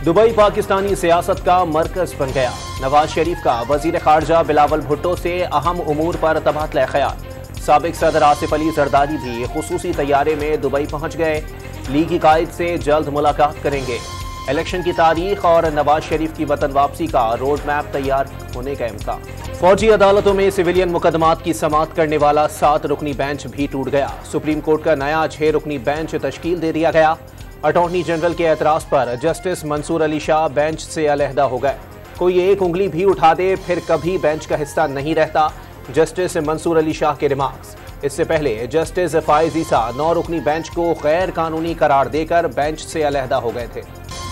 Dubai Pakistani सियासत का मरकज बन गया। नवाज शरीफ का वजीर खारजा बिलावल भुट्टो से अहम उमूर पर तबादला ख्याल। साबिक सदर आसिफ अली जरदारी भी खुसूसी तैयारे में दुबई पहुंच गए। लीगी कायद से जल्द मुलाकात करेंगे। इलेक्शन की तारीख और नवाज शरीफ की वतन वापसी का रोड मैप तैयार होने का इम्कान। फौजी अदालतों में सिविलियन मुकदमात की समाअत करने वाला 7 रुकनी बेंच भी टूट गया। सुप्रीम कोर्ट का नया 6 रुकनी बेंच तश्कील दे दिया गया। अटॉर्नी जनरल के एतराज पर जस्टिस मंसूर अली शाह बेंच से अलहदा हो गए। कोई एक उंगली भी उठा दे फिर कभी बेंच का हिस्सा नहीं रहता। जस्टिस मंसूर अली शाह के रिमार्क्स। इससे पहले जस्टिस फाइज ईसा 9 रुकनी बेंच को गैर कानूनी करार देकर बेंच से अलहदा हो गए थे।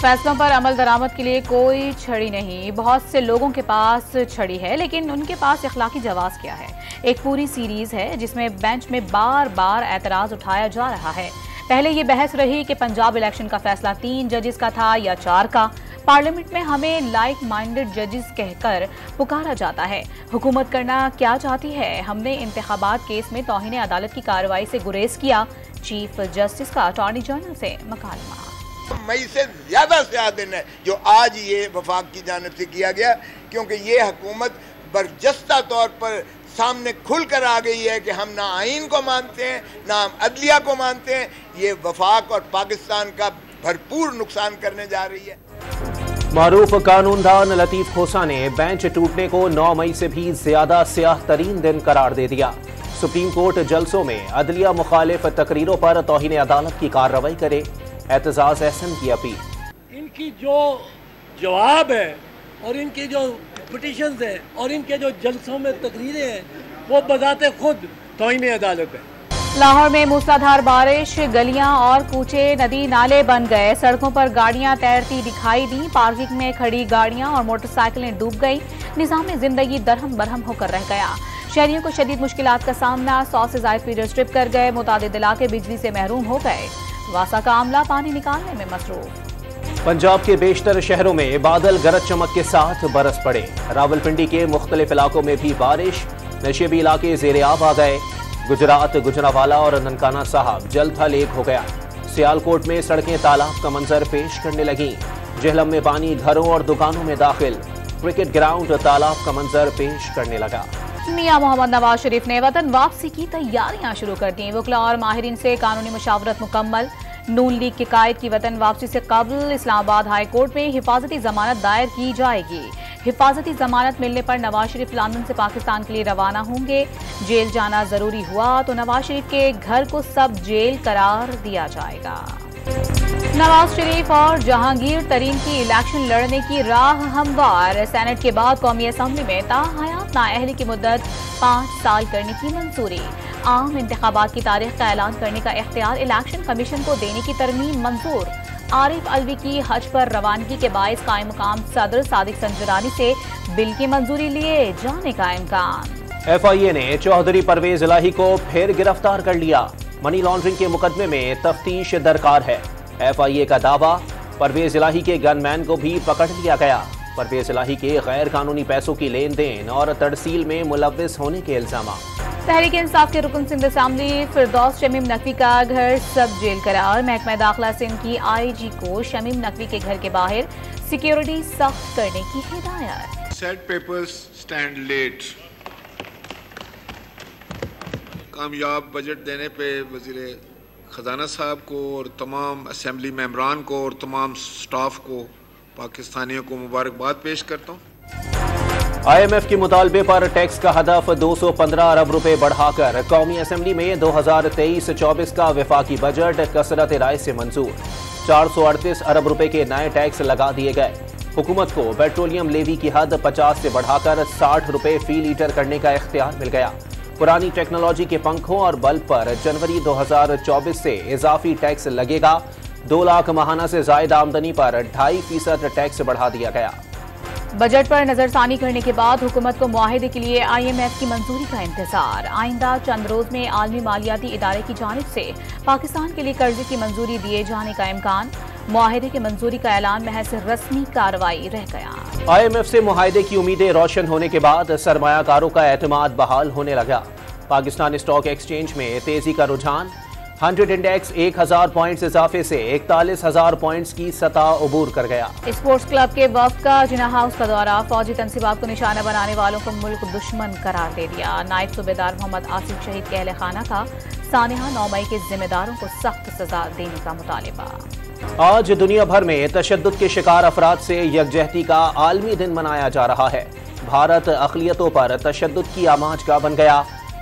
फैसलों पर अमल दरामद के लिए कोई छड़ी नहीं। बहुत से लोगों के पास छड़ी है लेकिन उनके पास इखलाकी जवाब क्या है। एक पूरी सीरीज है जिसमें बेंच में बार बार एतराज उठाया जा रहा है। पहले ये बहस रही कि पंजाब इलेक्शन का फैसला 3 जजेस का था या 4 का। पार्लियामेंट में हमें लाइक माइंडेड जजेस कहकर पुकारा जाता है। हुकूमत करना क्या चाहती है। हमने इंतखाबात केस में तौहीन अदालत की कार्रवाई से गुरेज किया। चीफ जस्टिस का अटॉर्नी जनरल से मुकालमा। मई से ज्यादा दिन है जो आज ये वफाक की जानिब से किया गया, क्योंकि ये हुकूमत बर्जस्ता तौर पर सामने खुलकर आ गई है कि हम ना आइन को मानते हैं ना हम अदलिया को मानते हैं। ये वफाक और पाकिस्तान का भरपूर नुकसान करने जा रही है। मारूफ कानूनदान लतीफ खोसा ने बेंच टूटने को 9 मई से भी ज्यादा स्याह तरीन दिन करार दे दिया। सुप्रीम कोर्ट जलसों में अदलिया मुखालिफ तकरीरों पर तौहीन अदालत की कार्रवाई करे। एतजाज एहसन की अपील। इनकी जो जवाब है और इनकी जो पिटिशंस हैं और इनके जो जलसों में तकरीरें हैं वो बजाते खुद तौहीन अदालत है। लाहौर में मूसलाधार बारिश, गलियां और कूचे नदी नाले बन गए। सड़कों पर गाड़ियां तैरती दिखाई दी। पार्किंग में खड़ी गाड़ियां और मोटरसाइकिलें डूब गई। निज़ाम जिंदगी दरहम बरहम होकर रह गया। शहरियों को शदीद मुश्किलात का सामना। 100 से ज्यादा फीडर स्ट्रिप कर गए। मुतादिद इलाके बिजली से महरूम हो गए। वासा का अमला पानी निकालने में मसरूफ। पंजाब के बेशतर शहरों में बादल गरज चमक के साथ बरस पड़े। रावलपिंडी के मुख्तलिफ इलाकों में भी बारिश। नशेबी इलाके ज़ेरे-आब आ गए। गुजरात, गुजरावाला और ननकाना साहब जलथल एक हो गया। सियालकोट में सड़कें तालाब का मंजर पेश करने लगी। जेहलम में पानी घरों और दुकानों में दाखिल। क्रिकेट ग्राउंड तालाब का मंजर पेश करने लगा। मियां मोहम्मद नवाज शरीफ ने वतन वापसी की तैयारियां शुरू कर दी। वकला और माहिरीन से कानूनी मुशावरत मुकम्मल। नून लीग के कायद की वतन वापसी से कबल इस्लामाबाद हाई कोर्ट में हिफाजती जमानत दायर की जाएगी। हिफाजती जमानत मिलने पर नवाज शरीफ लंदन से पाकिस्तान के लिए रवाना होंगे। जेल जाना जरूरी हुआ तो नवाज शरीफ के घर को सब जेल करार दिया जाएगा। नवाज शरीफ और जहांगीर तरीन की इलेक्शन लड़ने की राह हमवार। सेनेट के बाद कौमी असम्बली में ताहयात नाअहली की मुद्दत 5 साल करने की मंजूरी। आम इंतखाबात की तारीख का ऐलान करने का इख्तियार इलेक्शन कमीशन को देने की तरमीम मंजूर। आरिफ अलवी की हज पर रवानगी के बायस कायम मुकाम सदर सादिक संजरानी से बिल की मंजूरी लिए जाने का इम्कान। FIA ने चौधरी परवेज इलाही को फिर गिरफ्तार कर लिया। मनी लॉन्ड्रिंग के मुकदमे में तफ्तीश दरकार है। FIA का दावा, परवेज इलाही के गनमैन को भी पकड़ लिया गया। परवेज इलाही के गैर कानूनी पैसों की लेन देन और तड़सील में मुलव्विस होने के इल्जाम। तहरीक इंसाफ के रुकन सिंध असेंबली फिरदौस शमीम नकवी का घर सब जेल करार। महकमा दाखिला सिंध की IG को शमीम नकवी के घर के बाहर सिक्योरिटी सख्त करने की हिदायत। Set papers stand late. कामयाब बजट देने पे वजीर खजाना साहब को और तमाम असेंबली मेंबरान को और तमाम स्टाफ को पाकिस्तानियों को मुबारकबाद पेश करता हूँ। IMF के मुतालबे पर टैक्स का हदफ 215 अरब रुपए बढ़ाकर कौमी असेंबली में 2023-24 का वफाकी बजट कसरत राय से मंजूर। 438 अरब रुपए के नए टैक्स लगा दिए गए। हुकूमत को पेट्रोलियम लेवी की हद 50 से बढ़ाकर 60 रुपए फी लीटर करने का इख्तियार मिल गया। पुरानी टेक्नोलॉजी के पंखों और बल्ब पर जनवरी 2024 से इजाफी टैक्स लगेगा। 2 लाख माहाना से ज्यादा आमदनी पर 2.5% टैक्स बढ़ा दिया गया। बजट पर नजरसानी करने के बाद हुकूमत को मुआहिदे के लिए IMF की मंजूरी का इंतजार। आइंदा चंद रोज में आलमी मालियाती इदारे की जानिब से पाकिस्तान के लिए कर्जे की मंजूरी दिए जाने का इम्कान। मुआहिदे की मंजूरी का ऐलान महज रस्मी कार्रवाई रह गया। IMF से मुआहिदे की उम्मीदें रोशन होने के बाद सरमायाकारों का एतमाद बहाल होने लगा। पाकिस्तान स्टॉक एक्सचेंज में तेजी का रुझान। 100 इंडेक्स 1000 पॉइंट्स इजाफे से 41,000 पॉइंट्स की सतह अबूर कर गया। स्पोर्ट्स क्लब के वफ्द का जिना हाउस का दौरा, फौजी तंसीबात को निशाना बनाने वालों को मुल्क दुश्मन करार दे दिया। नायब सूबेदार मोहम्मद आसिफ शहीद के अहले खाना का सानिहा 9 मई के जिम्मेदारों को सख्त सजा देने का मुतालिबा। आज दुनिया भर में तशद्दुद के शिकार अफराद से यकजहती का आलमी दिन मनाया जा रहा है। भारत अक़लियतों पर तशद्दुद की आमाज का बन गया।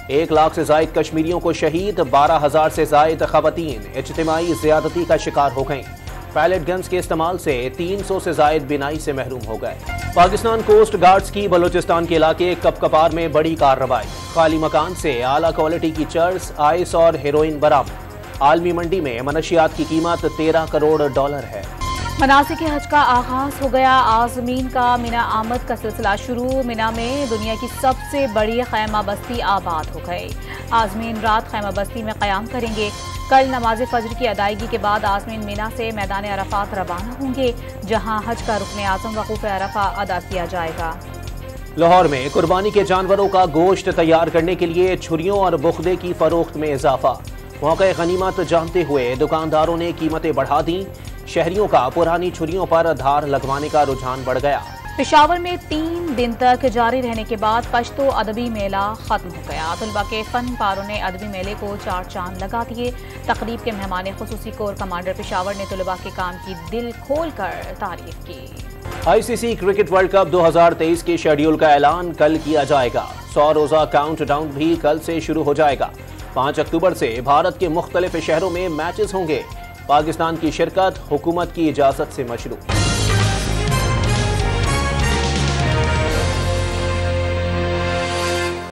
1 लाख से जायद कश्मीरियों को शहीद, 12,000 से जायद ख़वातीन इज्तिमाई ज़्यादती का शिकार हो गईं। पैलेट गन्स के इस्तेमाल से 300 से जायद बिनाई से महरूम हो गए। पाकिस्तान कोस्ट गार्ड्स की बलूचिस्तान के इलाके कपकपार में बड़ी कार्रवाई, खाली मकान से आला क्वालिटी की चर्स, आइस और हेरोइन बरामद। आलमी मंडी में मनशियात की कीमत $13 करोड़ है। मनासिक हज का आगाज हो गया। आज़मीन का मिना आमद का सिलसिला शुरू। मिना में दुनिया की सबसे बड़ी खैमा बस्ती आबाद हो गई। आज़मीन रात खैमा बस्ती में क़याम करेंगे। कल नमाज फजर की अदायगी के बाद आज़मीन मिना से मैदान अरफात रवाना होंगे, जहां हज का रुकन आज़म वक़ूफ़ अरफा अदा किया जाएगा। लाहौर में कुर्बानी के जानवरों का गोश्त तैयार करने के लिए छुरियों और बुख्दे की फरोख्त में इजाफा। मौके गनीमत जानते हुए दुकानदारों ने कीमतें बढ़ा दी। शहरियों का पुरानी छुरियों पर धार लगवाने का रुझान बढ़ गया। पेशावर में 3 दिन तक जारी रहने के बाद पश्तो अदबी मेला खत्म हो गया। तलबा के फन पारों ने अदबी मेले को 4 चांद लगा दिए। तकरीब के मेहमान खुसूसी कोर कमांडर पेशावर ने तलबा के काम की दिल खोल कर तारीफ की। ICC क्रिकेट वर्ल्ड कप 2023 के शेड्यूल का ऐलान कल किया जाएगा। 100 रोजा काउंटडाउन भी कल से शुरू हो जाएगा। 5 अक्टूबर से भारत के मुख्तलिफ शहरों में मैचेस होंगे। पाकिस्तान की शिरकत हुकूमत की इजाजत से मशरू।